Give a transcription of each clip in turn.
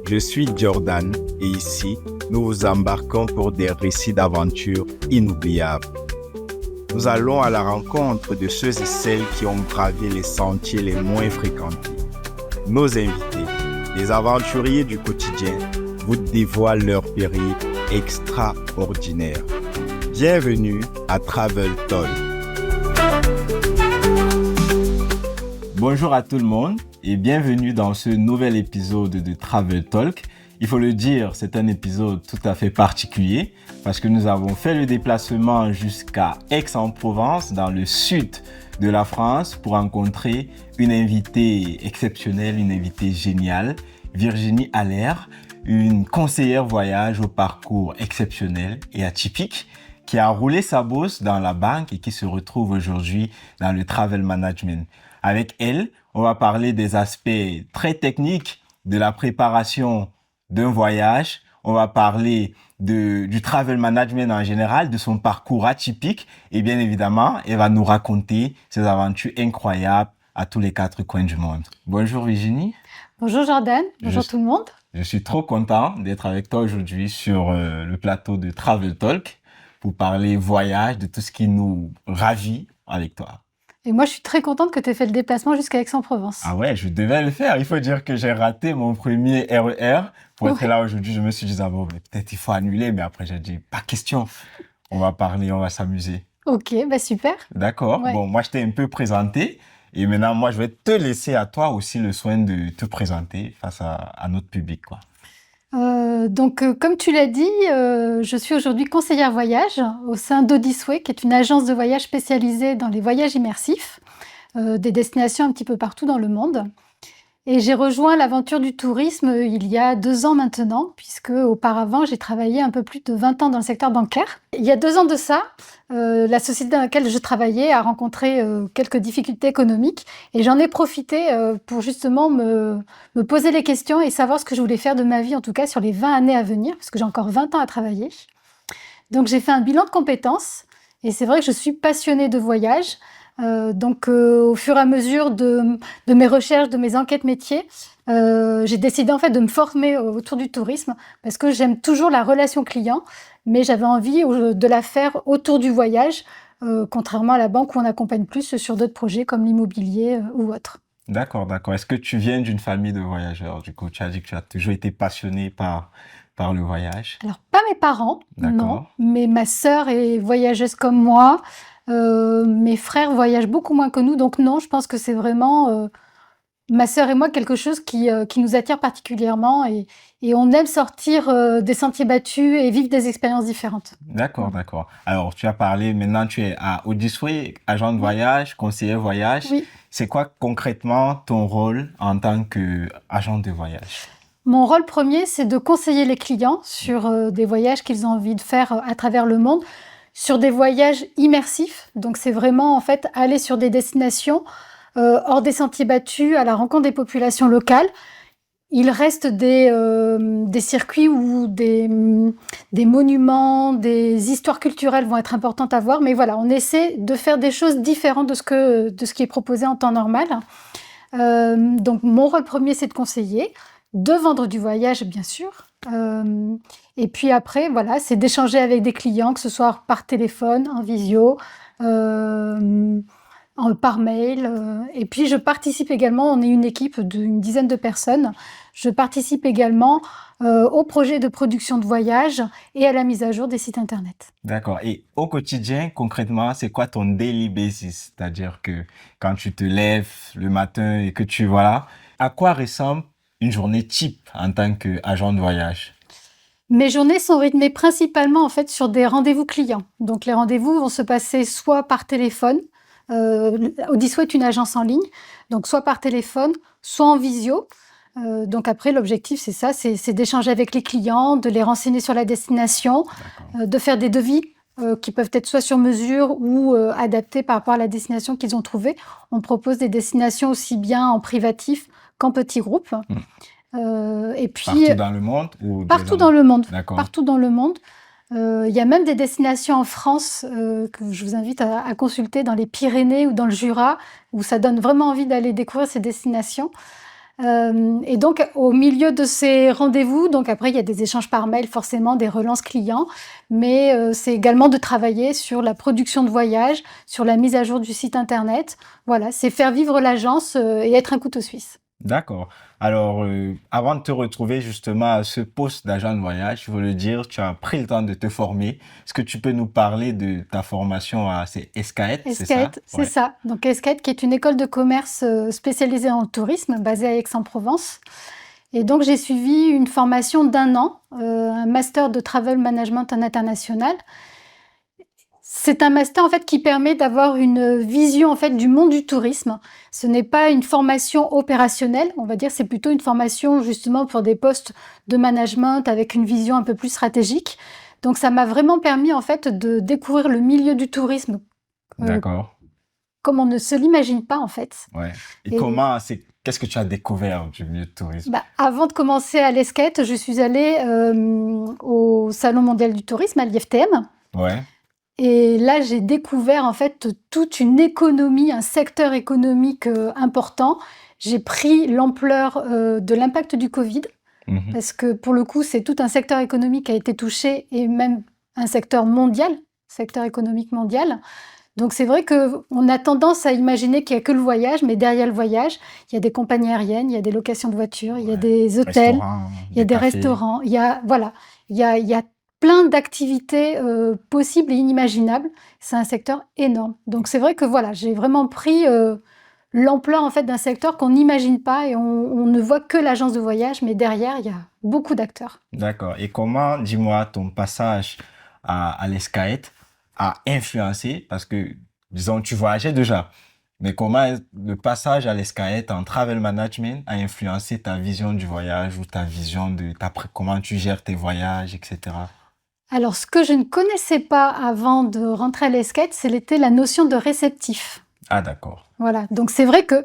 Je suis Jordan et ici, nous vous embarquons pour des récits d'aventure inoubliables. Nous allons à la rencontre de ceux et celles qui ont gravé les sentiers les moins fréquentés. Nos invités, les aventuriers du quotidien, vous dévoilent leur périple extraordinaire. Bienvenue à Travel Talk. Bonjour à tout le monde et bienvenue dans ce nouvel épisode de Travel Talk. Il faut le dire, c'est un épisode tout à fait particulier parce que nous avons fait le déplacement jusqu'à Aix-en-Provence, dans le sud de la France, pour rencontrer une invitée exceptionnelle, une invitée géniale, Virginie Allaire, une conseillère voyage au parcours exceptionnel et atypique, qui a roulé sa bosse dans la banque et qui se retrouve aujourd'hui dans le travel management. Avec elle, on va parler des aspects très techniques de la préparation d'un voyage. On va parler du travel management en général, de son parcours atypique. Et bien évidemment, elle va nous raconter ses aventures incroyables à tous les quatre coins du monde. Bonjour Virginie. Bonjour Jordan, bonjour tout le monde. Je suis trop content d'être avec toi aujourd'hui sur le plateau de Travel Talk pour parler voyage, de tout ce qui nous ravit avec toi. Et moi, je suis très contente que tu aies fait le déplacement jusqu'à Aix-en-Provence. Ah ouais, je devais le faire. Il faut dire que j'ai raté mon premier RER pour être là aujourd'hui. Je me suis dit, bon, mais peut-être il faut annuler. Mais après, j'ai dit, pas question. On va parler, on va s'amuser. Ok, bah super. D'accord. Ouais. Bon, moi, je t'ai un peu présenté. Et maintenant, moi, je vais te laisser à toi aussi le soin de te présenter face à notre public, quoi. Comme tu l'as dit, je suis aujourd'hui conseillère voyage au sein d'Odyssey, qui est une agence de voyage spécialisée dans les voyages immersifs, des destinations un petit peu partout dans le monde. Et j'ai rejoint l'aventure du tourisme il y a 2 ans maintenant, puisque auparavant, j'ai travaillé un peu plus de 20 ans dans le secteur bancaire. Il y a 2 ans de ça, la société dans laquelle je travaillais a rencontré quelques difficultés économiques et j'en ai profité pour justement me poser les questions et savoir ce que je voulais faire de ma vie, en tout cas sur les 20 années à venir, parce que j'ai encore 20 ans à travailler. Donc j'ai fait un bilan de compétences et c'est vrai que je suis passionnée de voyage. Au fur et à mesure de mes recherches, de mes enquêtes métiers, j'ai décidé en fait de me former autour du tourisme parce que j'aime toujours la relation client, mais j'avais envie de la faire autour du voyage, contrairement à la banque où on accompagne plus sur d'autres projets comme l'immobilier ou autre. D'accord. Est-ce que tu viens d'une famille de voyageurs? Du coup, tu as dit que tu as toujours été passionnée par le voyage. Alors, pas mes parents, non, mais ma sœur est voyageuse comme moi. Mes frères voyagent beaucoup moins que nous, donc non, je pense que c'est vraiment ma sœur et moi quelque chose qui nous attire particulièrement et on aime sortir des sentiers battus et vivre des expériences différentes. D'accord. Alors, tu as parlé, maintenant tu es à Odyssey, agent de voyage, conseiller voyage. Oui. C'est quoi concrètement ton rôle en tant qu'agent de voyage? Mon rôle premier, c'est de conseiller les clients sur des voyages qu'ils ont envie de faire à travers le monde, sur des voyages immersifs. Donc, c'est vraiment en fait aller sur des destinations hors des sentiers battus, à la rencontre des populations locales. Il reste des circuits où des monuments, des histoires culturelles vont être importantes à voir. Mais voilà, on essaie de faire des choses différentes de ce qui est proposé en temps normal. Donc, mon rôle premier, c'est de conseiller, de vendre du voyage, bien sûr. Et puis après, voilà, c'est d'échanger avec des clients, que ce soit par téléphone, en visio, par mail. Et puis, je participe également, on est une équipe d'une dizaine de personnes. Je participe également au projet de production de voyage et à la mise à jour des sites Internet. D'accord. Et au quotidien, concrètement, c'est quoi ton daily basis? C'est-à-dire que quand tu te lèves le matin et que à quoi ressemble une journée type en tant qu'agent de voyage? Mes journées sont rythmées principalement en fait sur des rendez-vous clients. Donc les rendez-vous vont se passer soit par téléphone. Odyssey est une agence en ligne, donc soit par téléphone, soit en visio. Donc après, l'objectif, c'est ça, c'est d'échanger avec les clients, de les renseigner sur la destination, de faire des devis qui peuvent être soit sur mesure ou adaptés par rapport à la destination qu'ils ont trouvée. On propose des destinations aussi bien en privatif qu'en petits groupes. Et puis, partout dans le monde Partout dans le monde. D'accord. Partout dans le monde. Il y a même des destinations en France que je vous invite à consulter dans les Pyrénées ou dans le Jura, où ça donne vraiment envie d'aller découvrir ces destinations. Et donc au milieu de ces rendez-vous, donc après il y a des échanges par mail forcément, des relances clients, mais c'est également de travailler sur la production de voyages, sur la mise à jour du site internet. Voilà, c'est faire vivre l'agence, et être un couteau suisse. D'accord. Alors, avant de te retrouver justement à ce poste d'agent de voyage, je veux le dire, tu as pris le temps de te former. Est-ce que tu peux nous parler de ta formation à c'est SKED, c'est ça? ESCAET, c'est Ouais. ça. Donc ESCAET qui est une école de commerce, spécialisée en tourisme, basée à Aix-en-Provence. Et donc j'ai suivi une formation d'1 an, un master de Travel Management International. C'est un master en fait qui permet d'avoir une vision en fait du monde du tourisme. Ce n'est pas une formation opérationnelle, on va dire, c'est plutôt une formation justement pour des postes de management avec une vision un peu plus stratégique. Donc ça m'a vraiment permis en fait de découvrir le milieu du tourisme, heu, D'accord. comme on ne se l'imagine pas en fait. Ouais. Et Et qu'est-ce que tu as découvert du milieu de tourisme? bah, avant de commencer à l'ESCAET, je suis allée, au Salon mondial du tourisme, à l'IFTM. Ouais. Et là, j'ai découvert en fait toute une économie, un secteur économique, important. J'ai pris l'ampleur, de l'impact du Covid, Mhm. parce que pour le coup, c'est tout un secteur économique qui a été touché et même un secteur mondial, secteur économique mondial. Donc c'est vrai qu'on a tendance à imaginer qu'il y a que le voyage, mais derrière le voyage, il y a des compagnies aériennes, il y a des locations de voitures, il y a Ouais. des hôtels, Restaurants, il y a des des cafés. restaurants, il y a voilà, il y a plein d'activités, possibles et inimaginables. C'est un secteur énorme. Donc c'est vrai que voilà, j'ai vraiment pris, l'ampleur en fait d'un secteur qu'on n'imagine pas et on ne voit que l'agence de voyage, mais derrière, il y a beaucoup d'acteurs. D'accord. Et comment, dis-moi, ton passage à l'ESCAET a influencé, parce que, disons, tu voyageais déjà, mais comment le passage à l'ESCAET en travel management a influencé ta vision du voyage ou ta vision comment tu gères tes voyages, etc. Alors ce que je ne connaissais pas avant de rentrer à l'ESCAET, c'était la notion de réceptif. Ah, d'accord. Voilà, donc c'est vrai que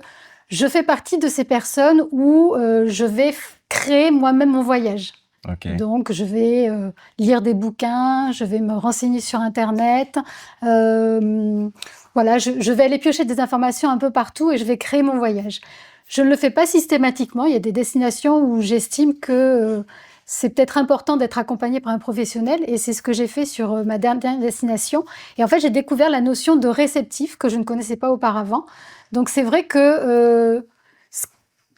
je fais partie de ces personnes où, je vais créer moi-même mon voyage. OK. Donc je vais, lire des bouquins, je vais me renseigner sur internet, hem, voilà, je vais aller piocher des informations un peu partout et je vais créer mon voyage. Je ne le fais pas systématiquement, il y a des destinations où j'estime que, c'est peut-être important d'être accompagné par un professionnel et c'est ce que j'ai fait sur, ma dernière destination et en fait, j'ai découvert la notion de réceptif que je ne connaissais pas auparavant. Donc c'est vrai que, c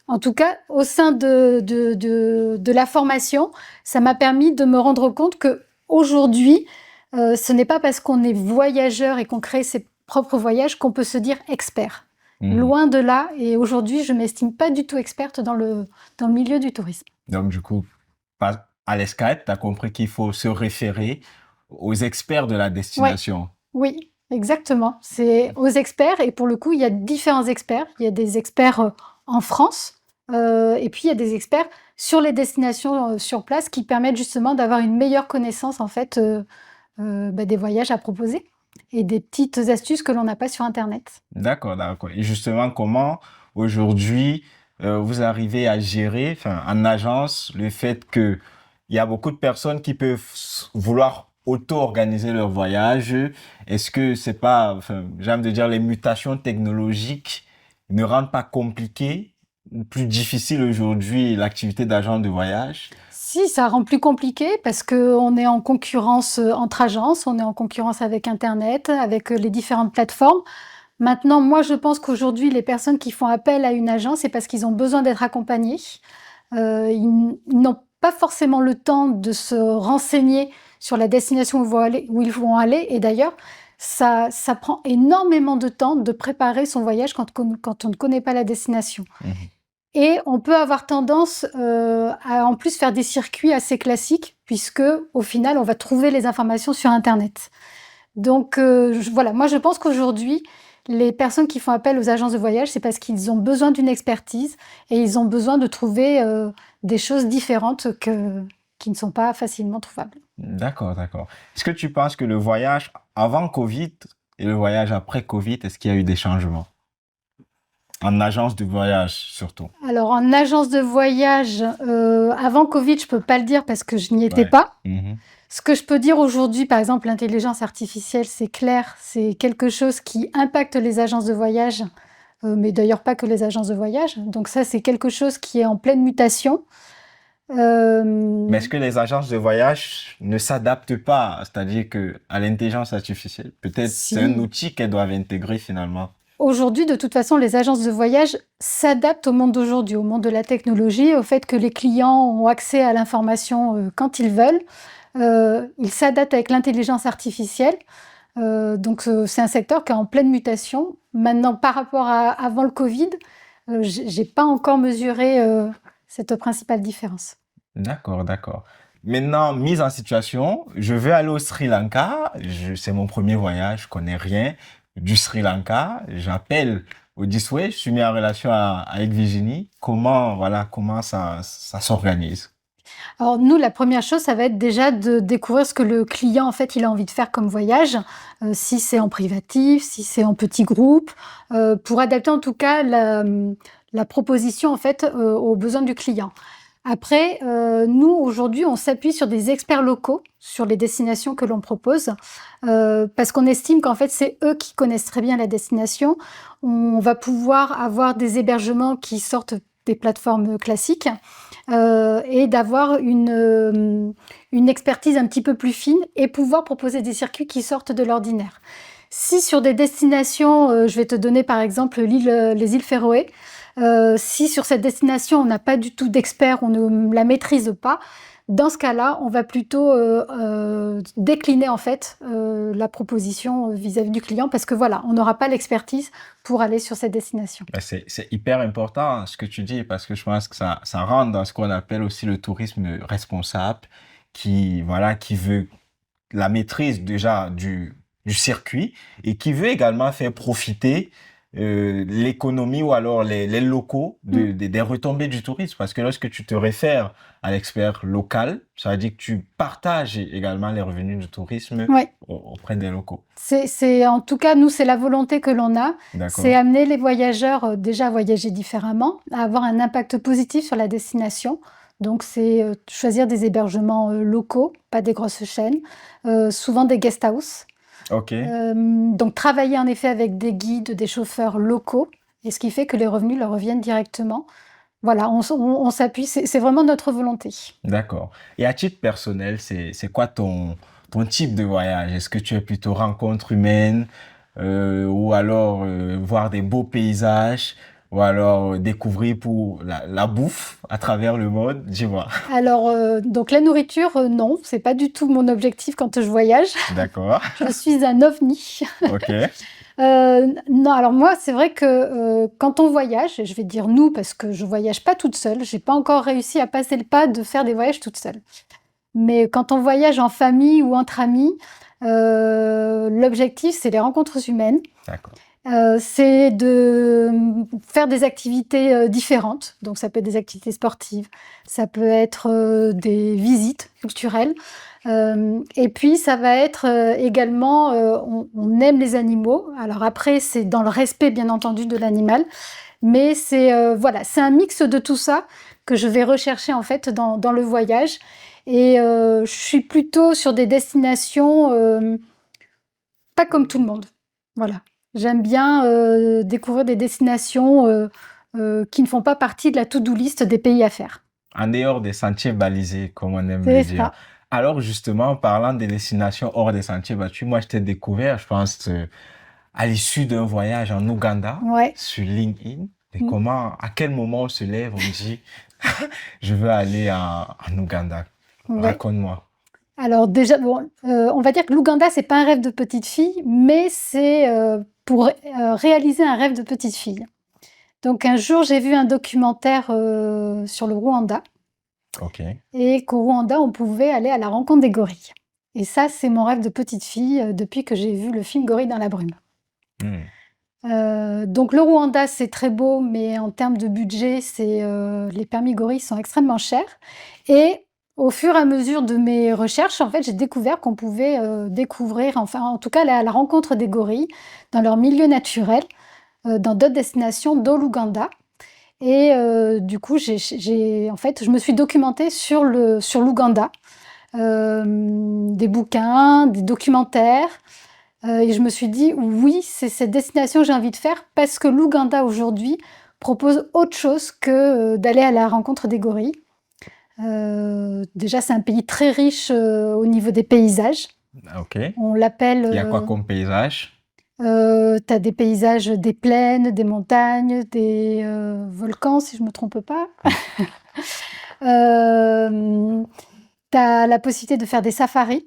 en tout cas, au sein de la formation, ça m'a permis de me rendre compte qu'aujourd'hui, ce n'est pas parce qu'on est voyageur et qu'on crée ses propres voyages qu'on peut se dire expert. Mhm. Loin de là et aujourd'hui, je m'estime pas du tout experte dans le milieu du tourisme. Donc, du coup, à l'ESCAET, tu as compris qu'il faut se référer aux experts de la Ouais, destination. oui, exactement. C'est aux experts et pour le coup, il y a différents experts. Il y a des experts, en France, et puis il y a des experts sur les destinations, sur place qui permettent justement d'avoir une meilleure connaissance en fait, bah, des voyages à proposer et des petites astuces que l'on n'a pas sur internet. D'accord, d'accord. Et justement, comment aujourd'hui vous arrivez à gérer, enfin, en agence, le fait que il y a beaucoup de personnes qui peuvent vouloir auto-organiser leur voyage. Est-ce que c'est pas, enfin, j'ai envie de dire, les mutations technologiques ne rendent pas compliqué, ou plus difficile aujourd'hui l'activité d'agent de voyage? Si, ça rend plus compliqué parce qu'on est en concurrence, entre agences, on est en concurrence avec internet, avec, les différentes plateformes. Maintenant, moi, je pense qu'aujourd'hui, les personnes qui font appel à une agence, c'est parce qu'ils ont besoin d'être accompagnés. Ils n'ont pas forcément le temps de se renseigner sur la destination où ils vont aller et d'ailleurs, ça prend énormément de temps de préparer son voyage quand on ne connaît pas la destination Mhm. et on peut avoir tendance, à en plus faire des circuits assez classiques puisque, au final, on va trouver les informations sur internet. Donc voilà, moi je pense qu'aujourd'hui, les personnes qui font appel aux agences de voyage, c'est parce qu'ils ont besoin d'une expertise et ils ont besoin de trouver, des choses différentes qui ne sont pas facilement trouvables. D'accord, d'accord. Est-ce que tu penses que le voyage avant Covid et le voyage après Covid, est-ce qu'il y a eu des changements? En agence de voyage, surtout. Alors en agence de voyage, avant Covid, je peux pas le dire parce que je n'y étais Ouais. pas. Mhm. Ce que je peux dire aujourd'hui, par exemple, l'intelligence artificielle, c'est clair, c'est quelque chose qui impacte les agences de voyage, mais d'ailleurs pas que les agences de voyage. Donc ça, c'est quelque chose qui est en pleine mutation. Mais est-ce que les agences de voyage ne s'adaptent pas, c'est-à-dire que à l'intelligence artificielle? Peut-être c'est un Si. outil qu'elles doivent intégrer finalement. Aujourd'hui, de toute façon, les agences de voyage s'adaptent au monde d'aujourd'hui, au monde de la technologie, au fait que les clients ont accès à l'information quand ils veulent. Ils s'adaptent avec l'intelligence artificielle. Donc, c'est un secteur qui est en pleine mutation. Maintenant, par rapport à avant le Covid, j'ai pas encore mesuré cette principale différence. D'accord, d'accord. Maintenant, mise en situation, je veux aller au Sri Lanka. C'est mon premier voyage, je connais rien du Sri Lanka. J'appelle Odysseus, je suis mis en relation avec Virginie. Comment ça s'organise? Alors nous, la première chose, ça va être déjà de découvrir ce que le client, en fait, il a envie de faire comme voyage, si c'est en privatif, si c'est en petit groupe, pour adapter en tout cas la proposition, en fait, aux besoins du client. Après, nous, aujourd'hui, on s'appuie sur des experts locaux, sur les destinations que l'on propose, parce qu'on estime qu'en fait, c'est eux qui connaissent très bien la destination. On va pouvoir avoir des hébergements qui sortent des plateformes classiques, et d'avoir une expertise un petit peu plus fine et pouvoir proposer des circuits qui sortent de l'ordinaire. Si sur des destinations, je vais te donner par exemple les îles Féroé, si sur cette destination on n'a pas du tout d'experts, on ne la maîtrise pas, dans ce cas-là, on va plutôt décliner en fait la proposition vis-à-vis du client parce que voilà, on n'aura pas l'expertise pour aller sur cette destination. Ben, c'est hyper important ce que tu dis parce que je pense que ça rentre dans ce qu'on appelle aussi le tourisme responsable qui veut la maîtrise déjà du circuit et qui veut également faire profiter l'économie ou alors les locaux des retombées du tourisme. Parce que lorsque tu te réfères à l'expert local, ça veut dire que tu partages également les revenus du tourisme Ouais. auprès des locaux. En tout cas, nous, c'est la volonté que l'on a. D'accord. C'est amener les voyageurs déjà à voyager différemment, à avoir un impact positif sur la destination. Donc, c'est choisir des hébergements locaux, pas des grosses chaînes, souvent des guest house. Ok. Donc, travailler en effet avec des guides, des chauffeurs locaux, et ce qui fait que les revenus leur reviennent directement. Voilà, on s'appuie, c'est vraiment notre volonté. D'accord. Et à titre personnel, c'est quoi ton type de voyage? Est-ce que tu es plutôt rencontre humaine ou alors voir des beaux paysages ou alors découvrir pour la bouffe à travers le monde? Dis-moi. Alors, donc la nourriture, non, c'est pas du tout mon objectif quand je voyage. D'accord. Je suis un ovni. Ok. Non, alors moi, c'est vrai que quand on voyage, et je vais dire nous parce que je voyage pas toute seule, j'ai pas encore réussi à passer le pas de faire des voyages toute seule. Mais quand on voyage en famille ou entre amis, l'objectif, c'est les rencontres humaines. D'accord. C'est de faire des activités différentes. Donc, ça peut être des activités sportives, ça peut être des visites culturelles. Et puis, ça va être également, on aime les animaux. Alors après, c'est dans le respect, bien entendu, de l'animal. Mais voilà, c'est un mix de tout ça que je vais rechercher en fait dans le voyage. Et je suis plutôt sur des destinations pas comme tout le monde. Voilà. J'aime bien découvrir des destinations qui ne font pas partie de la to-do list des pays à faire. En dehors des sentiers balisés, comme on aime C'est le dire. ça. Alors justement, en parlant des destinations hors des sentiers battus, moi je t'ai découvert, je pense, à l'issue d'un voyage en Ouganda Ouais. sur LinkedIn. Et Mm. à quel moment on se lève, on dit, je veux aller en Ouganda. Ouais. Raconte-moi. Alors déjà, bon, on va dire que l'Ouganda, c'est pas un rêve de petite fille, mais c'est pour réaliser un rêve de petite fille. Donc un jour, j'ai vu un documentaire sur le Rwanda Ok. et qu'au Rwanda, on pouvait aller à la rencontre des gorilles. Et ça, c'est mon rêve de petite fille depuis que j'ai vu le film Gorille dans la brume. Donc le Rwanda, c'est très beau, mais en termes de budget, les permis gorilles sont extrêmement chers. Et au fur et à mesure de mes recherches, en fait, j'ai découvert qu'on pouvait découvrir, enfin, en tout cas, aller à la rencontre des gorilles dans leur milieu naturel, dans d'autres destinations, dont l'Ouganda. Et du coup, en fait, je me suis documentée sur l'Ouganda. Des bouquins, des documentaires. Et je me suis dit: «Oui, c'est cette destination que j'ai envie de faire» parce que l'Ouganda aujourd'hui propose autre chose que, d'aller à la rencontre des gorilles. Déjà, c'est un pays très riche, au niveau des paysages. Ah, ok. On l'appelle, Il y a quoi comme paysage? tu as des paysages, des plaines, des montagnes, des, volcans si je me trompe pas. Hem, tu as la possibilité de faire des safaris.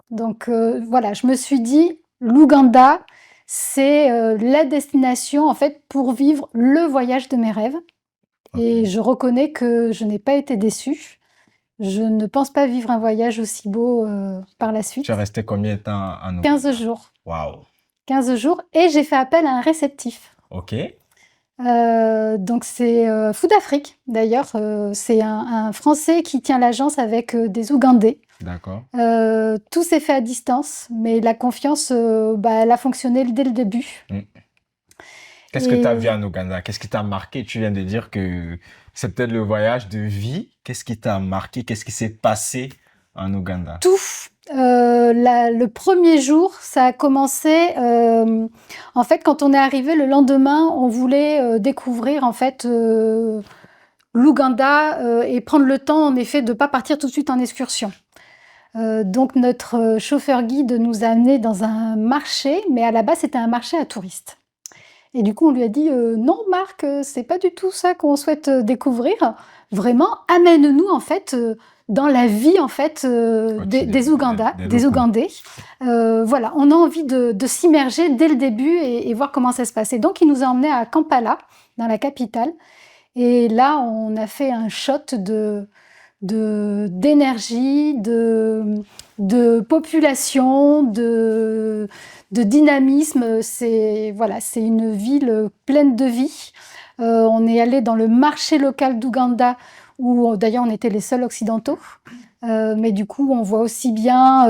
Donc, voilà, je me suis dit: «L'Ouganda, c'est, la destination en fait pour vivre le voyage de mes rêves» et Ok. je reconnais que je n'ai pas été déçue. Je ne pense pas vivre un voyage aussi beau, par la Tu es suite. resté combien de temps en 15 Ouganda? jours, Waouh. 15 jours et j'ai fait appel à un réceptif. Ok. Donc c'est, Food Afrique d'ailleurs, c'est un Français qui tient l'agence avec, des Ougandais. D'accord. Tout s'est fait à distance, mais la confiance, elle a fonctionné dès le début Mm. Qu'est-ce que tu as vu et en Ouganda? Qu'est-ce qui t'a marqué? Tu viens de dire que c'est peut-être le voyage de vie. Qu'est-ce qui t'a marqué? Qu'est-ce qui s'est passé en Ouganda? tout. Le premier jour, ça a commencé, en fait, quand on est arrivé le lendemain, on voulait, découvrir en fait, l'Ouganda, et prendre le temps en effet de pas partir tout de suite en excursion. Donc notre, chauffeur guide nous a amenés dans un marché, mais à la base, c'était un marché à touristes. Et du coup, on lui a dit: «Non Marc, c'est pas du tout ça qu'on souhaite, découvrir. Vraiment, amène-nous en fait, dans la vie en fait, Quotidien des des locaux. Ougandais. Voilà, on a envie de s'immerger dès le début et voir comment ça se passe» et donc il nous a emmenés à Kampala, dans la capitale et là, on a fait un shot d'énergie, de population, de dynamisme. C'est voilà, c'est une ville pleine de vie. On est allé dans le marché local d'Ouganda où d'ailleurs on était les seuls occidentaux. Mais du coup, on voit aussi bien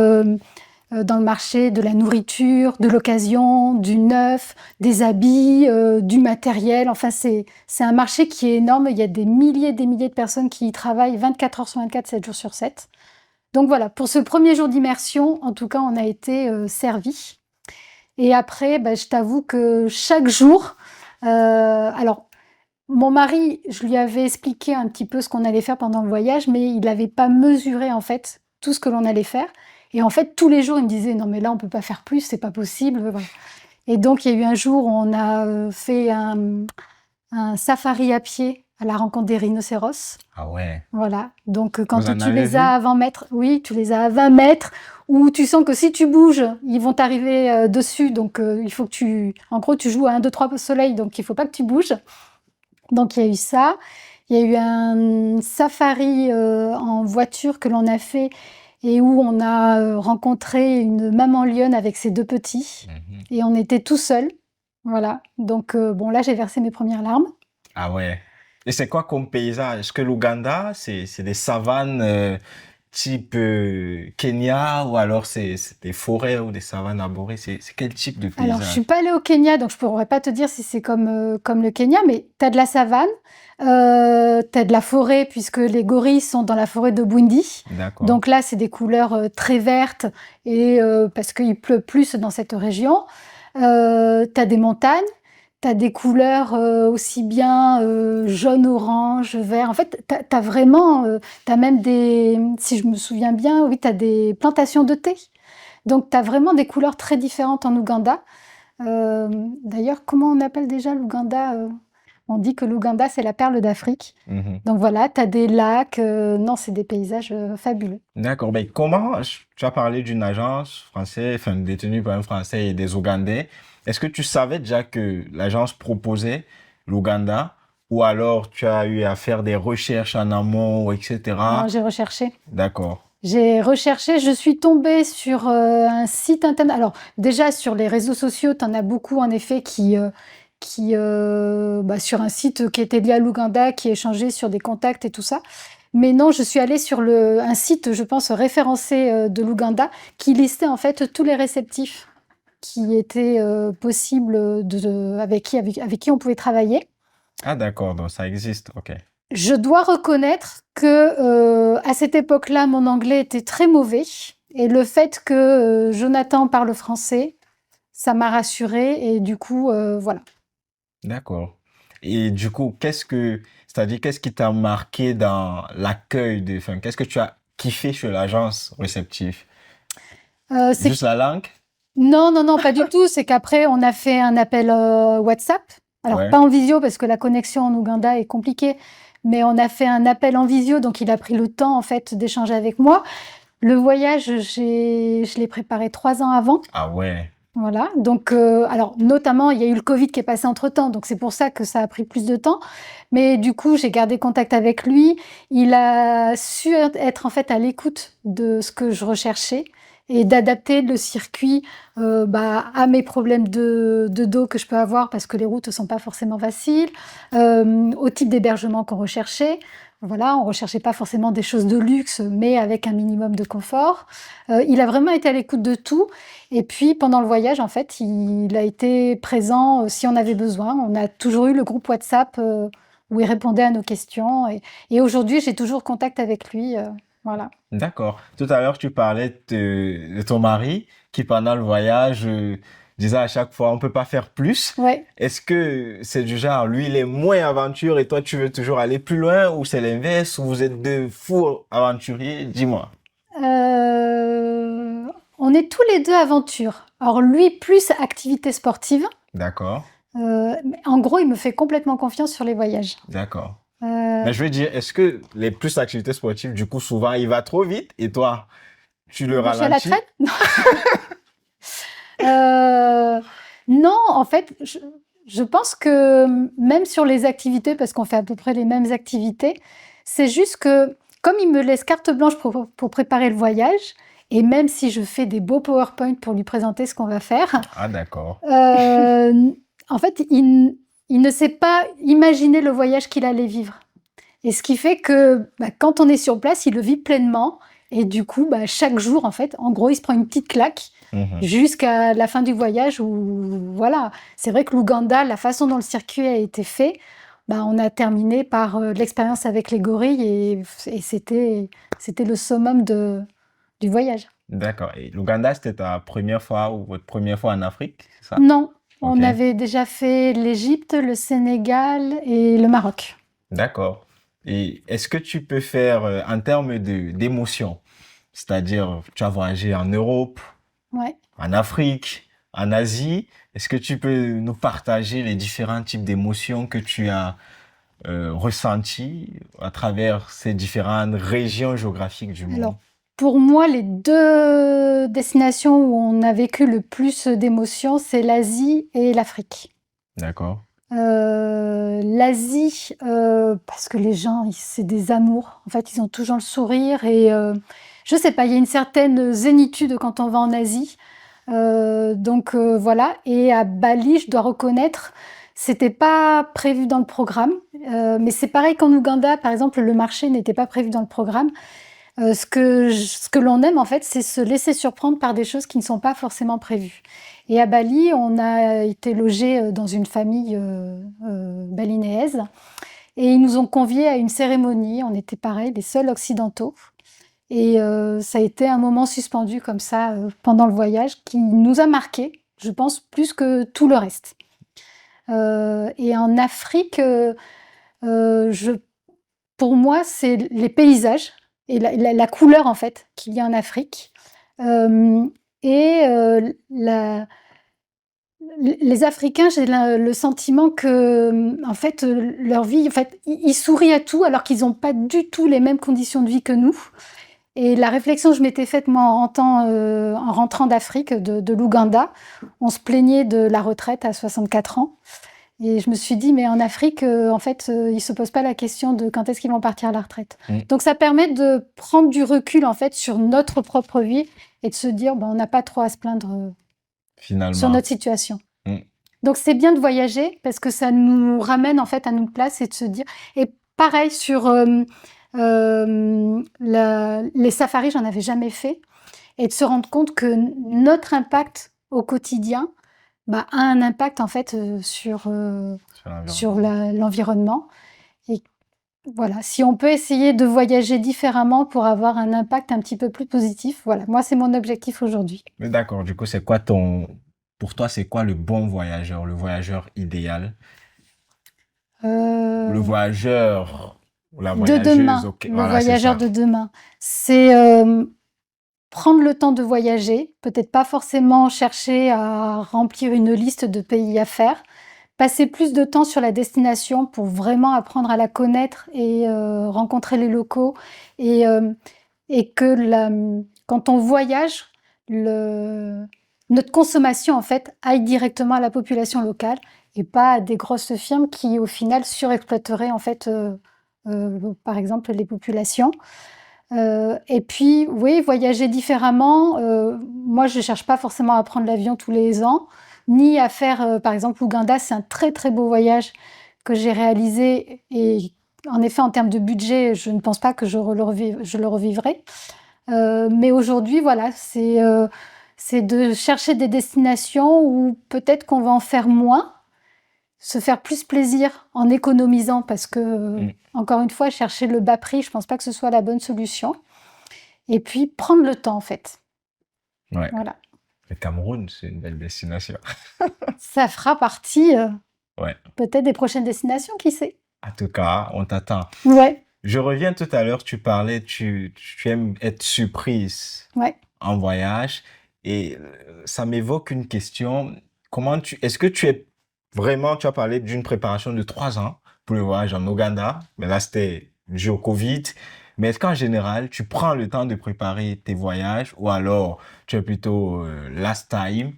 dans le marché de la nourriture, de l'occasion, du neuf, des habits, du matériel. Enfin, c'est un marché qui est énorme. Il y a des milliers de personnes qui y travaillent 24 heures sur 24, 7 jours sur 7. Donc voilà, pour ce premier jour d'immersion, en tout cas, on a été servis. Et après, je t'avoue que chaque jour, alors mon mari, je lui avais expliqué un petit peu ce qu'on allait faire pendant le voyage, mais il n'avait pas mesuré en fait tout ce que l'on allait faire. Et en fait, tous les jours, il me disait: «Non, mais là, on peut pas faire plus, c'est pas possible», voilà. Et donc, il y a eu un jour où on a fait un safari à pied à la rencontre des rhinocéros. Ah ouais. Voilà. Donc, Vous quand en tu avez les as vu? à 20 mètres, oui, tu les as à 20 mètres, où tu sens que si tu bouges, ils vont t'arriver dessus. Donc, il faut que en gros, tu joues à 1, 2, 3 soleil, donc il faut pas que tu bouges. Donc il y a eu ça. Il y a eu un safari, en voiture que l'on a fait et où on a, rencontré une maman lionne avec ses 2 petits Mhm. et on était tout seuls. Voilà, donc bon là, j'ai versé mes premières larmes. Ah ouais. Et c'est quoi comme paysage? Est-ce que l'Ouganda, c'est des savanes type Kenya ou alors c'est des forêts ou des savanes arborées? C'est quel type de Alors je paysage? suis pas allée au Kenya, donc je pourrais pas te dire si c'est comme le Kenya, mais tu as de la savane, tu as de la forêt puisque les gorilles sont dans la forêt de Bwindi. D'accord. Donc là, c'est des couleurs, très vertes et parce qu'il pleut plus dans cette région. Tu as des montagnes, tu as des couleurs, aussi bien, jaune, orange, vert. En fait, tu as vraiment, tu as même des si je me souviens bien, oui, tu as des plantations de thé. Donc tu as vraiment des couleurs très différentes en Ouganda. D'ailleurs, comment on appelle déjà l'Ouganda? On dit que l'Ouganda, c'est la perle d'Afrique. Mhm. Donc voilà, tu as des lacs, non, c'est des paysages, fabuleux. D'accord. Ben, tu as parlé d'une agence française, enfin, détenue par un Français et des Ougandais. Est-ce que tu savais déjà que l'agence proposait l'Ouganda ou alors tu as eu à faire des recherches en amont, Non, etc. j'ai recherché. D'accord. J'ai recherché, je suis tombée sur, un site internet alors déjà sur les réseaux sociaux, tu en as beaucoup en effet sur un site qui était lié à l'Ouganda, qui échangeait sur des contacts et tout ça. Mais non, je suis allée sur un site, je pense référencé, de l'Ouganda, qui listait en fait tous les réceptifs qui étaient, possibles, avec qui on pouvait travailler. Ah d'accord, donc ça existe. Ok. Je dois reconnaître que, à cette époque-là, mon anglais était très mauvais et le fait que, Jonathan parle français, ça m'a rassurée et du coup, voilà. D'accord. Et du coup, c'est-à-dire, qu'est-ce qui t'a marqué dans l'accueil enfin, qu'est-ce que tu as kiffé chez l'agence réceptive? C'est Juste la langue? Non, non, non, pas du tout. C'est qu'après, on a fait un appel WhatsApp. Alors, Ouais. pas en visio parce que la connexion en Ouganda est compliquée, mais on a fait un appel en visio, donc il a pris le temps en fait d'échanger avec moi. Le voyage, je l'ai préparé 3 ans avant. Ah ouais. Voilà, donc alors notamment, il y a eu le Covid qui est passé entre-temps, donc c'est pour ça que ça a pris plus de temps. Mais du coup, j'ai gardé contact avec lui. Il a su être en fait à l'écoute de ce que je recherchais et d'adapter le circuit, à mes problèmes de dos que je peux avoir parce que les routes ne sont pas forcément faciles, au type d'hébergement qu'on recherchait. Voilà, on recherchait pas forcément des choses de luxe, mais avec un minimum de confort. Il a vraiment été à l'écoute de tout et puis pendant le voyage, en fait, il a été présent, si on avait besoin. On a toujours eu le groupe WhatsApp, où il répondait à nos questions et aujourd'hui, j'ai toujours contact avec lui, voilà. D'accord. Tout à l'heure, tu parlais de ton mari qui, pendant le voyage, disait à chaque fois, on peut pas faire plus. Ouais. Est-ce que c'est du genre, lui, il est moins aventure et toi, tu veux toujours aller plus loin, ou c'est l'inverse, ou vous êtes deux fous aventuriers? Dis-moi. On est tous les 2 aventure. Alors lui, plus activité sportive, D'accord. mais en gros, il me fait complètement confiance sur les voyages. D'accord. Heu, Mais je veux dire, est-ce que les plus activités sportives, du coup, souvent, il va trop vite et toi, tu le je suis à la ralentis? traîne? Heu, non, en fait, je pense que même sur les activités, parce qu'on fait à peu près les mêmes activités, c'est juste que comme il me laisse carte blanche pour préparer le voyage et même si je fais des beaux PowerPoint pour lui présenter ce qu'on va faire, Ah, d'accord. heu, en fait, il ne sait pas imaginer le voyage qu'il allait vivre et ce qui fait que, quand on est sur place, il le vit pleinement et du coup, chaque jour, en fait, en gros, il se prend une petite claque Mhm. jusqu'à la fin du voyage où voilà. C'est vrai que l'Ouganda, la façon dont le circuit a été fait, on a terminé par, l'expérience avec les gorilles et c'était le summum du voyage. D'accord. Et l'Ouganda, c'était ta première fois ou votre première fois en Afrique, c'est ça? Non, Ok. on avait déjà fait l'Égypte, le Sénégal et le Maroc. D'accord. Et est-ce que tu peux faire, en termes d'émotion, c'est-à-dire, tu as voyagé en Europe, Ouais. en Afrique, en Asie, est-ce que tu peux nous partager les différents types d'émotions que tu as ressenties à travers ces différentes régions géographiques du monde? Alors, pour moi, les 2 destinations où on a vécu le plus d'émotions, c'est l'Asie et l'Afrique. D'accord. L'Asie, parce que les gens, ils c'est des amours. En fait, ils ont toujours le sourire et je sais pas, il y a une certaine zénitude quand on va en Asie. Donc voilà et à Bali, je dois reconnaître, c'était pas prévu dans le programme, mais c'est pareil qu'en Ouganda, par exemple, le marché n'était pas prévu dans le programme. Ce que l'on aime, en fait, c'est se laisser surprendre par des choses qui ne sont pas forcément prévues. Et à Bali, on a été logés, dans une famille, balinéaise et ils nous ont conviés à une cérémonie. On était pareil, les seuls occidentaux et ça a été un moment suspendu comme ça, pendant le voyage qui nous a marqués, je pense, plus que tout le reste. Et en Afrique, je pour moi, c'est les paysages et la couleur, en fait, qu'il y a en Afrique. Hem et la les Africains, j'ai le sentiment que, en fait, leur vie, en fait, ils sourient à tout alors qu'ils ont pas du tout les mêmes conditions de vie que nous et la réflexion que je m'étais faite, moi, en rentrant d'Afrique, de l'Ouganda, on se plaignait de la retraite à 64 ans et je me suis dit: «Mais en Afrique, en fait, ils se posent pas la question de quand est-ce qu'ils vont partir à la retraite». Mm. Donc ça permet de prendre du recul, en fait, sur notre propre vie et de se dire: «On n'a pas trop à se plaindre, sur Finalement. notre situation». Mm. Donc c'est bien de voyager parce que ça nous ramène, en fait, à notre place et de se dire et pareil sur, la les safaris, j'en avais jamais fait et de se rendre compte que notre impact au quotidien, a un impact, en fait, Sur l'environnement. sur l'environnement et voilà, si on peut essayer de voyager différemment pour avoir un impact un petit peu plus positif, voilà, moi, c'est mon objectif aujourd'hui. Mais d'accord, du coup, c'est quoi pour toi, c'est quoi le bon voyageur, le voyageur idéal? Le Euh, voyageur, ou la de voyageuse, demain, ok, le voilà, c'est voyageur ça. de demain, c'est prendre le temps de voyager, peut-être pas forcément chercher à remplir une liste de pays à faire, passer plus de temps sur la destination pour vraiment apprendre à la connaître et rencontrer les locaux et, euh, et que quand on voyage, le, notre consommation en fait aille directement à la population locale et pas à des grosses firmes qui au final surexploiteraient en fait par exemple les populations. Et puis, oui, voyager différemment. Moi, je ne cherche pas forcément à prendre l'avion tous les ans, ni à faire, par exemple, l'Ouganda. C'est un très, très beau voyage que j'ai réalisé. Et en effet, en termes de budget, je ne pense pas que je le revivrai. Mais aujourd'hui, voilà, c'est de chercher des destinations où peut-être qu'on va en faire moins, se faire plus plaisir en économisant, parce que, Mm. encore une fois, chercher le bas prix, je ne pense pas que ce soit la bonne solution. Et puis prendre le temps en fait. Ouais. Voilà. Le Cameroun, c'est une belle destination. Ça fera partie Ouais. peut-être des prochaines destinations, qui sait? En tout cas, on t'attend. Ouais, Je reviens tout à l'heure, tu parlais, tu aimes être surprise ouais. en voyage et ça m'évoque une question. Est-ce que tu es vraiment, tu as parlé d'une préparation de 3 ans pour le voyage en Ouganda, mais là c'était dû au Covid. Mais est-ce qu'en général, tu prends le temps de préparer tes voyages ou alors tu es plutôt last time?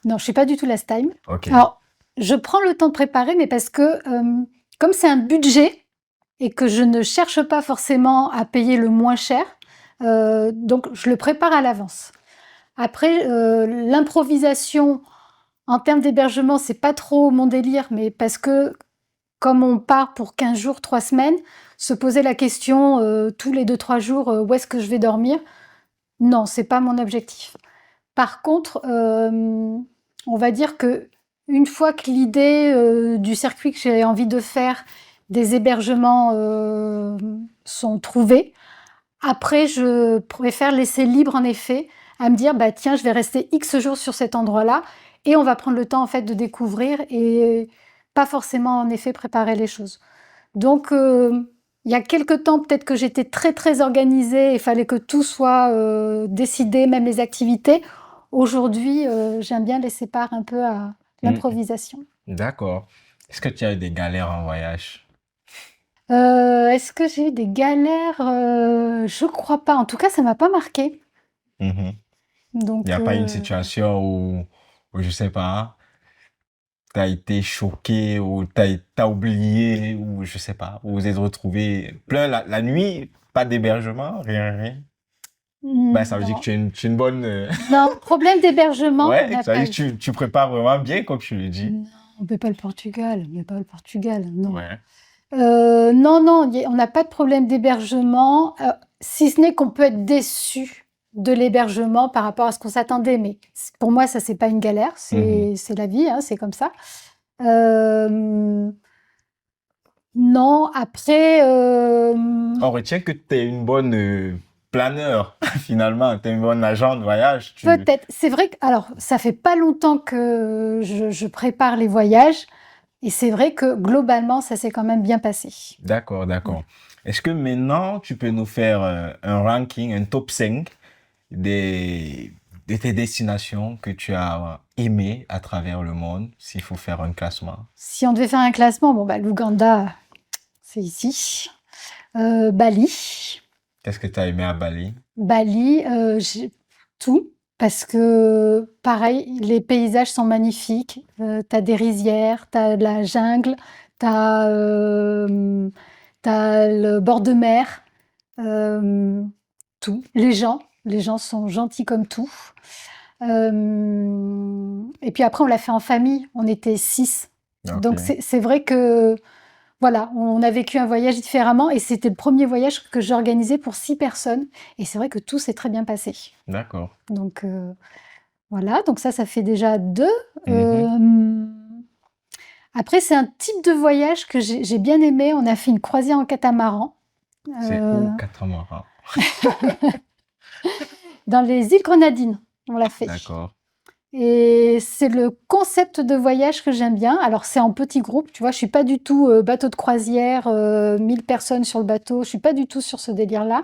Non, je suis pas du tout last time. Ok. Alors, je prends le temps de préparer, mais parce que comme c'est un budget et que je ne cherche pas forcément à payer le moins cher, donc je le prépare à l'avance. Après, l'improvisation en termes d'hébergement, c'est pas trop mon délire, mais parce que comme on part pour 15 jours, 3 semaines, se poser la question tous les 2-3 jours, où est-ce que je vais dormir? Non, c'est pas mon objectif. Par contre, on va dire que une fois que l'idée du circuit que j'ai envie de faire, des hébergements sont trouvés, après je préfère laisser libre en effet à me dire bah tiens je vais rester X jours sur cet endroit-là et on va prendre le temps en fait de découvrir et pas forcément en effet préparer les choses. Donc, il y a quelque temps, peut-être que j'étais très, très organisée, il fallait que tout soit décidé, même les activités. Aujourd'hui, j'aime bien laisser part un peu à Mm. l'improvisation. D'accord. Est-ce que tu as eu des galères en voyage? Est-ce que j'ai eu des galères? Je crois pas. En tout cas, ça m'a pas marqué. Mhm. Il n'y Donc, a pas une situation où je sais pas, tu as été choqué ou t'as oublié ou je sais pas, ou vous êtes retrouvé plein la nuit, pas d'hébergement, rien, rien. Ben, ça veut dire que non. tu es une bonne... Non, problème d'hébergement, on Ouais, n'a ça veut pas dire que eu. tu prépares vraiment bien, comme tu le dis. Non, on ne peut pas le Portugal, on ne peut pas le Portugal, non. Ouais. Non, non, on n'a pas de problème d'hébergement, si ce n'est qu'on peut être déçu de l'hébergement par rapport à ce qu'on s'attendait. Mais pour moi, ça, c'est pas une galère, Mhm. c'est la vie, hein, c'est comme ça. Euh, non, après, On retient que tu es une bonne planeur, finalement. Tu es une bonne agent de voyage. peut-être. C'est vrai que, alors, ça fait pas longtemps que je prépare les voyages, et c'est vrai que globalement, ça s'est quand même bien passé. D'accord, Voilà. d'accord. Est-ce que maintenant, tu peux nous faire un ranking, un top 5 des, de tes destinations que tu as aimées à travers le monde, s'il faut faire un classement? Si on devait faire un classement, bon, bah, l'Ouganda, c'est ici. Bali. Qu'est-ce que tu as aimé à Bali? Bali, j'ai tout parce que pareil, les paysages sont magnifiques. Tu des rizières, t'as de la jungle, t'as tu le bord de mer, hem, tout. Les gens sont gentils comme tout. Et puis après on l'a fait en famille, on était 6. Ok, Donc c'est vrai que voilà, on a vécu un voyage différemment et c'était le premier voyage que j'organisais pour 6 personnes et c'est vrai que tout s'est très bien passé. d'accord. Donc voilà, donc ça fait déjà 2. Mhm. Après c'est un type de voyage que j'ai bien aimé. On a fait une croisière en catamaran, C'est heu, où, Catamaran? dans les îles Grenadines, on l'a fait. D'accord. et c'est le concept de voyage que j'aime bien. Alors c'est en petits groupes, tu vois? Je suis pas du tout, bateau de croisière, 1000 personnes sur le bateau, je suis pas du tout sur ce délire-là.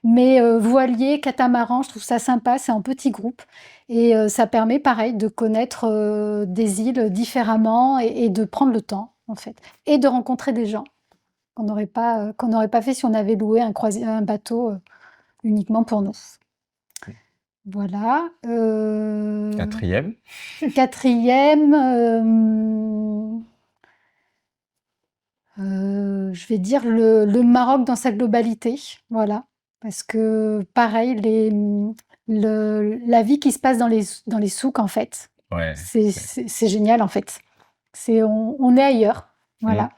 Mais voilier, catamaran, je trouve ça sympa, c'est en petits groupes et ça permet pareil de connaître, des îles différemment et de prendre le temps, en fait et de rencontrer des gens qu'on n'aurait pas fait si on avait loué un bateau, uniquement pour nous. Voilà, Quatrième. 4e, je vais dire le Maroc dans sa globalité, voilà. Parce que pareil, la vie qui se passe dans les souks, en fait, Ouais. c'est génial, en fait. On est ailleurs, Mm. voilà.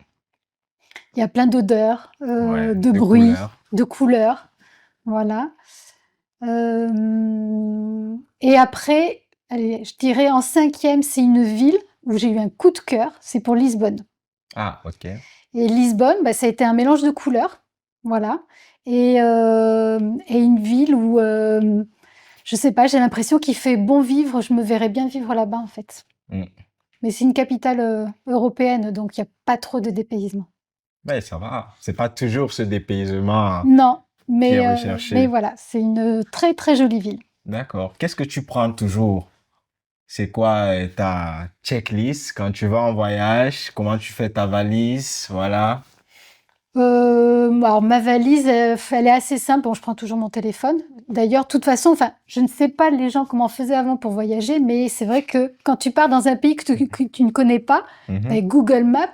Il y a plein d'odeurs, Ouais, de de bruits, couleurs. de couleurs, voilà. Et après, allez, je dirais en 5e, c'est une ville où j'ai eu un coup de cœur, c'est pour Lisbonne. Ah, ok. Et Lisbonne, bah, ça a été un mélange de couleurs, voilà. Et une ville où, je sais pas, j'ai l'impression qu'il fait bon vivre. Je me verrais bien vivre là-bas, en fait. Mm. Mais c'est une capitale européenne, donc il n'y a pas trop de dépaysement. Ouais, ça va. C'est pas toujours ce dépaysement Non, qui est mais recherché. voilà, c'est une très très jolie ville. D'accord. Qu'est-ce que tu prends toujours? C'est quoi ta checklist quand tu vas en voyage? Comment tu fais ta valise? Voilà. Alors ma valise, elle est assez simple. Bon, je prends toujours mon téléphone. D'ailleurs, de toute façon, enfin, je ne sais pas les gens comment faisaient avant pour voyager, mais c'est vrai que quand tu pars dans un pays que tu ne connais pas, Mhm. avec Google Maps,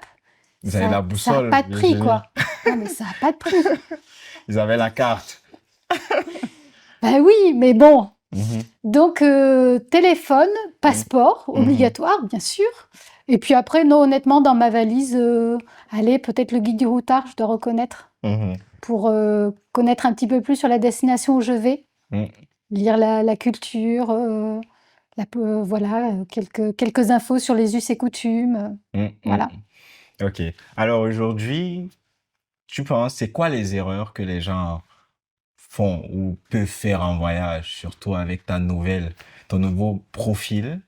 Vous avez la ça a boussole, pas de prix, Virginie. quoi. Non, mais ça a pas de prix. Ils avaient la carte. Ben oui, mais bon. Mhm. Donc, téléphone, passeport, Mhm. obligatoire, bien sûr. Et puis après, non, honnêtement, dans ma valise, allez, peut-être le guide du routard, je dois reconnaître, Mhm. pour connaître un petit peu plus sur la destination où je vais, Mhm. lire la culture, voilà, quelques infos sur les us et coutumes, Mhm. voilà. Ok. Alors aujourd'hui, tu penses, c'est quoi les erreurs que les gens font ou peuvent faire en voyage, surtout avec ton nouveau profil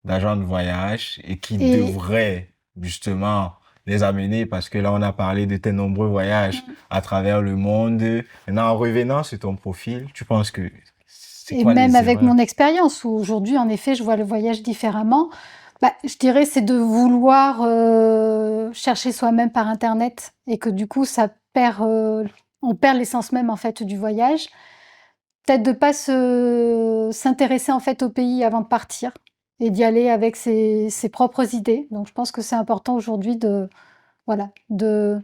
d'agent de voyage et qui Et devrait justement les amener parce que là, on a parlé de tes nombreux voyages à travers le monde. Maintenant, en revenant sur ton profil, tu penses que c'est Et quoi même les avec erreurs? mon expérience, où aujourd'hui, en effet, je vois le voyage différemment, bah, je dirais, c'est de vouloir chercher soi-même par Internet et que du coup, on perd l'essence même en fait du voyage. Peut-être de pas s'intéresser en fait au pays avant de partir et d'y aller avec ses propres idées. Donc, je pense que c'est important aujourd'hui voilà, de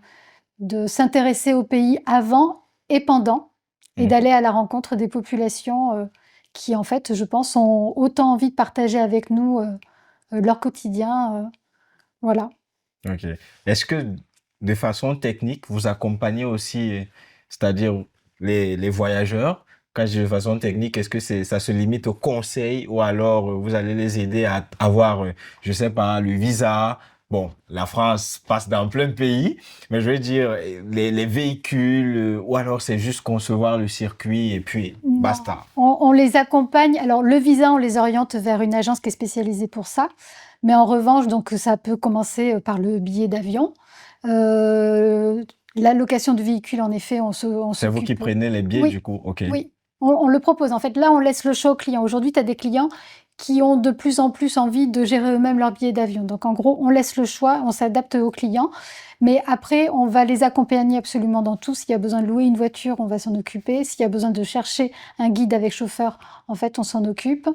s'intéresser au pays avant et pendant et Mhm. d'aller à la rencontre des populations, qui en fait, je pense, ont autant envie de partager avec nous, leur quotidien, voilà. Ok. Est-ce que de façon technique, vous accompagnez aussi, c'est-à-dire les voyageurs? Quand je dis de façon technique, est-ce que ça se limite aux conseils ou alors vous allez les aider à avoir, je sais pas, le visa? Bon, la France passe dans plein de pays, mais je veux dire, les véhicules, ou alors c'est juste concevoir le circuit et puis Non, basta. on les accompagne. Alors le visa, on les oriente vers une agence qui est spécialisée pour ça. Mais en revanche, donc ça peut commencer, par le billet d'avion. Heu, la location de véhicule, en effet, on C'est vous qui s'occupe, prenez les billets du oui, coup, ok. oui, on le propose. En fait, là, on laisse le choix aux clients. Aujourd'hui, tu as des clients qui ont de plus en plus envie de gérer eux-mêmes leur billet d'avion. Donc en gros, on laisse le choix, on s'adapte aux clients. Mais après, on va les accompagner absolument dans tout. S'il y a besoin de louer une voiture, on va s'en occuper. S'il y a besoin de chercher un guide avec chauffeur, en fait, on s'en occupe.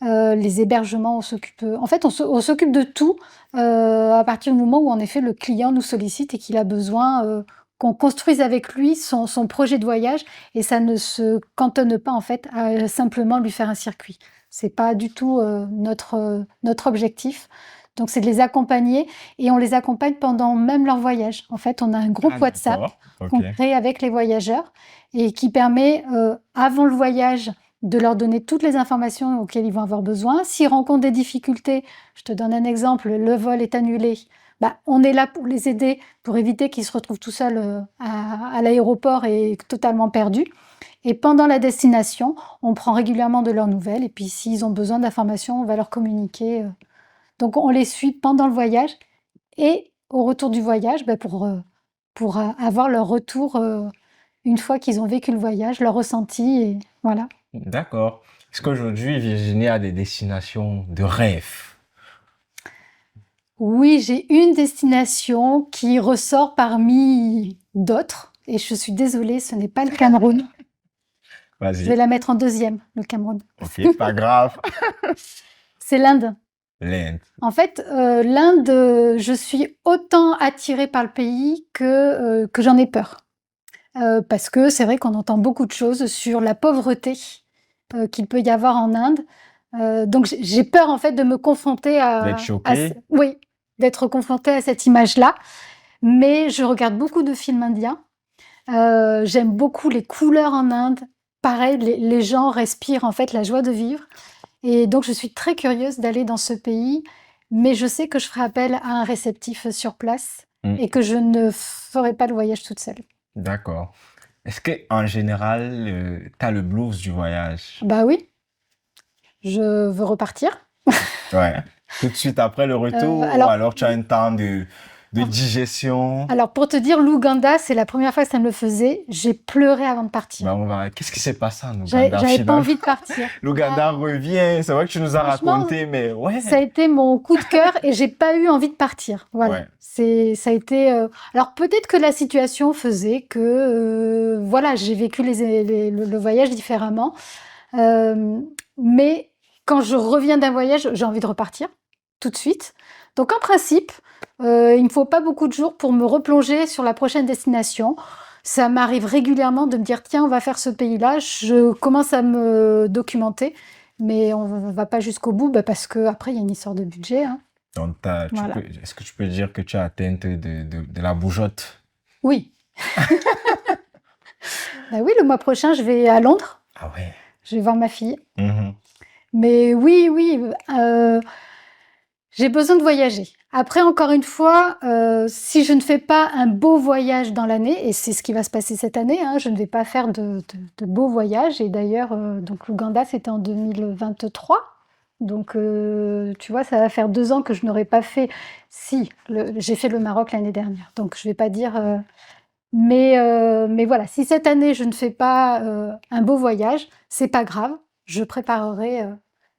Les hébergements, on s'occupe, en fait, on s'occupe de tout, à partir du moment où, en effet, le client nous sollicite et qu'il a besoin, qu'on construise avec lui son projet de voyage et ça ne se cantonne pas, en fait, à simplement lui faire un circuit. C'est pas du tout, notre objectif. Donc c'est de les accompagner et on les accompagne pendant même leur voyage. En fait, on a un Ah, groupe WhatsApp d'accord, ok. qu'on crée avec les voyageurs et qui permet, avant le voyage, de leur donner toutes les informations auxquelles ils vont avoir besoin. S'ils rencontrent des difficultés, je te donne un exemple, le vol est annulé. on est là pour les aider, pour éviter qu'ils se retrouvent tout seuls à l'aéroport et totalement perdus. Et pendant la destination, on prend régulièrement de leurs nouvelles. Et puis, s'ils ont besoin d'informations, on va leur communiquer. Donc, on les suit pendant le voyage et au retour du voyage, pour avoir leur retour une fois qu'ils ont vécu le voyage, leur ressenti. Et voilà. D'accord. Est-ce qu'aujourd'hui, Virginie a des destinations de rêve? Oui, j'ai une destination qui ressort parmi d'autres. Et je suis désolée, ce n'est pas le Cameroun. Je vais Vas-y. la mettre en deuxième, le Cameroun. Ok, pas grave. C'est l'Inde. L'Inde. En fait, l'Inde, je suis autant attirée par le pays que j'en ai peur. Parce que c'est vrai qu'on entend beaucoup de choses sur la pauvreté qu'il peut y avoir en Inde. Donc j'ai peur en fait de me confronter D'être choquée? oui, d'être confrontée à cette image-là. Mais je regarde beaucoup de films indiens. J'aime beaucoup les couleurs en Inde. Pareil, les gens respirent en fait la joie de vivre. Et donc je suis très curieuse d'aller dans ce pays, mais je sais que je ferai appel à un réceptif sur place et que je ne ferai pas le voyage toute seule. D'accord. Est-ce qu'en général, tu as le blues du voyage? Bah oui, je veux repartir. Ouais. Tout de suite après le retour, ou alors tu as un temps de digestion? Alors pour te dire, l'Ouganda, c'est la première fois que ça me le faisait. J'ai pleuré avant de partir. Qu'est-ce qui s'est passé en Ouganda J'avais pas envie de partir. L'Ouganda revient, c'est vrai que tu nous as raconté, mais ouais. Ça a été mon coup de cœur et j'ai pas eu envie de partir. Voilà. Ouais. Ça a été. Alors peut-être que la situation faisait que voilà, j'ai vécu le voyage différemment. Mais quand je reviens d'un voyage, j'ai envie de repartir tout de suite. Donc en principe, il ne me faut pas beaucoup de jours pour me replonger sur la prochaine destination. Ça m'arrive régulièrement de me dire tiens, on va faire ce pays-là. Je commence à me documenter, mais on ne va pas jusqu'au bout parce qu'après, il y a une histoire de budget. Hein. Donc, Voilà. est-ce que tu peux dire que tu as atteint de la bougeotte? Oui. Ben oui, le mois prochain, je vais à Londres. Ah ouais. Je vais voir ma fille. Mhm. Mais oui, j'ai besoin de voyager. Après, encore une fois, si je ne fais pas un beau voyage dans l'année, et c'est ce qui va se passer cette année, hein, je ne vais pas faire de beaux voyages. Et d'ailleurs, donc l'Ouganda, c'était en 2023. Donc, tu vois, ça va faire 2 ans que je n'aurais pas fait. Si, j'ai fait le Maroc l'année dernière. Donc, je ne vais pas dire. Mais voilà, si cette année je ne fais pas un beau voyage, c'est pas grave. Je préparerai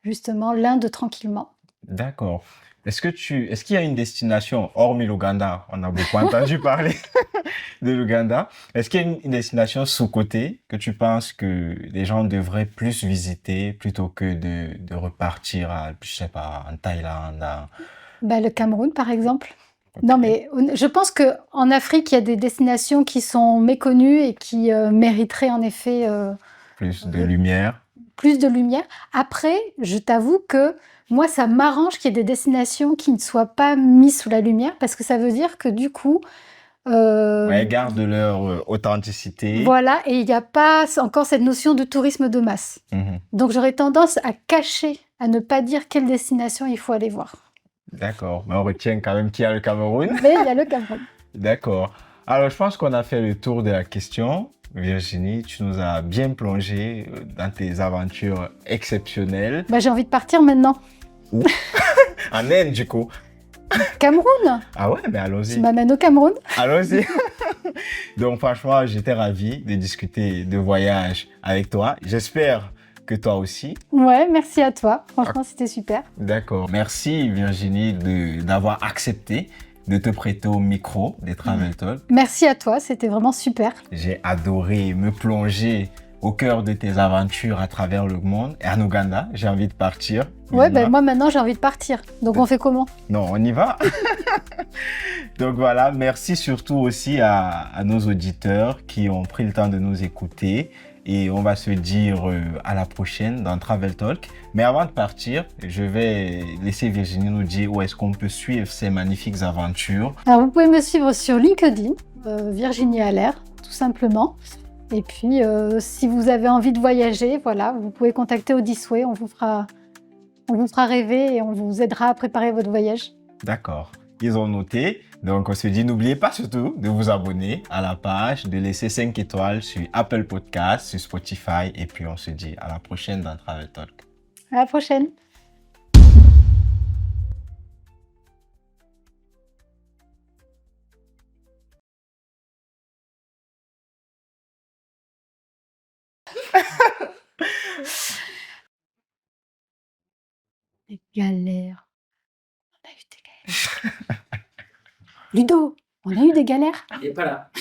justement l'Inde tranquillement. D'accord. Est-ce qu'il y a une destination, hormis l'Ouganda, on a beaucoup entendu parler de l'Ouganda, est-ce qu'il y a une destination sous-cotée que tu penses que les gens devraient plus visiter plutôt que de repartir je sais pas, en Thaïlande? Le Cameroun, par exemple. Non, mais je pense qu'en Afrique, il y a des destinations qui sont méconnues et qui mériteraient en effet Plus de lumière. plus de lumière. Après, je t'avoue que moi, ça m'arrange qu'il y ait des destinations qui ne soient pas mises sous la lumière parce que ça veut dire que du coup, Elles gardent leur authenticité. voilà, et il n'y a pas encore cette notion de tourisme de masse. Mhm. Donc j'aurais tendance à cacher, à ne pas dire quelle destination il faut aller voir. D'accord, mais on retient quand même qu'il y a le Cameroun. Mais il y a le Cameroun. D'accord. Alors, je pense qu'on a fait le tour de la question. Virginie, tu nous as bien plongé dans tes aventures exceptionnelles. J'ai envie de partir maintenant. Où? En Inde, du coup. Cameroun. Ah ouais, mais allons-y. Tu m'amènes au Cameroun? Allons-y. Donc, franchement, j'étais ravi de discuter de voyage avec toi. J'espère que toi aussi. Ouais, merci à toi. Franchement, c'était super. D'accord. Merci, Virginie, d'avoir accepté de te prêter au micro des Travel Talk. Merci à toi, c'était vraiment super. J'ai adoré me plonger au cœur de tes aventures à travers le monde. Et en Ouganda, j'ai envie de partir. Ouais, moi maintenant j'ai envie de partir. Donc on fait comment? Non, on y va. Donc voilà, merci surtout aussi à nos auditeurs qui ont pris le temps de nous écouter. Et on va se dire à la prochaine dans Travel Talk. Mais avant de partir, je vais laisser Virginie nous dire où est-ce qu'on peut suivre ces magnifiques aventures. Alors vous pouvez me suivre sur LinkedIn, Virginie Allaire, tout simplement. Et puis si vous avez envie de voyager, voilà, vous pouvez contacter Odyssey, on vous fera rêver et on vous aidera à préparer votre voyage. D'accord. ils ont noté. Donc, on se dit, n'oubliez pas surtout de vous abonner à la page, de laisser 5 étoiles sur Apple Podcasts, sur Spotify. Et puis, on se dit à la prochaine dans Travel Talk. À la prochaine. Des galères. On a eu des galères. Ludo, on a eu des galères. Il est pas là.